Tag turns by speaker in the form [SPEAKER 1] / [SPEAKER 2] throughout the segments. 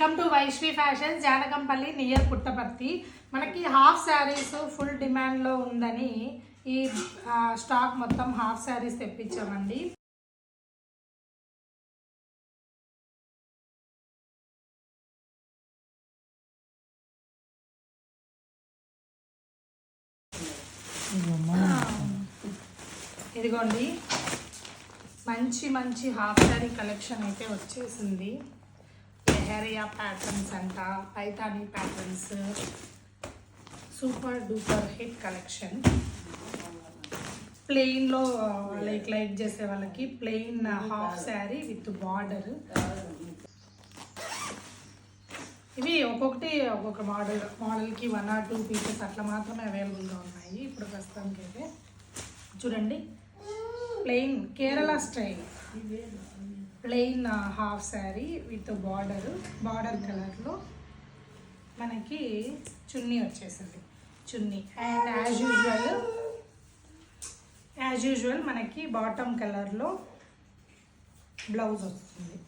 [SPEAKER 1] Welcome to Vaishnavi fashions Janakampalli near Puttaparthi. మనకి half saris full డిమాండ్లో ఉందని ఈ స్టాక్ మొత్తం హాఫ్ శారీస్ తెప్పించామండి. ఇదిగోండి మంచి మంచి హాఫ్ శారీ కలెక్షన్ అయితే వచ్చేసింది. లెహరియా ప్యాటర్న్స్ అంట, Paithani patterns, super duper hit collection. ప్లెయిన్లో లైక్ చేసే వాళ్ళకి plain half sari with border. ఇవి ఒక్కొక్కటి ఒక్కొక్క మోడల్కి 1 or 2 పీసెస్ అట్లా మాత్రమే అవైలబుల్గా ఉన్నాయి ఇప్పుడు ప్రస్తుతానికి. అయితే చూడండి, plain Kerala style plain half sari with border కలర్లో మనకి చున్నీ వచ్చేసింది. చున్నీ అండ్ యాజ్ యూజువల్ మనకి బాటమ్ కలర్లో బ్లౌజ్ వస్తుంది.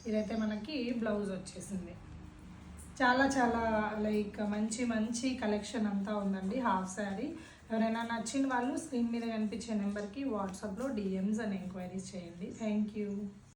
[SPEAKER 1] ఇదైతే మనకి బ్లౌజ్ వచ్చేసింది. చాలా చాలా లైక్ మంచి మంచి కలెక్షన్ అంతా ఉందండి హాఫ్ శారీ. ఎవరైనా నచ్చిన వాళ్ళు స్క్రీన్ మీద కనిపించే నెంబర్కి వాట్సాప్లో డిఎమ్స్ అండ్ ఎంక్వైరీస్ చేయండి. Thank you.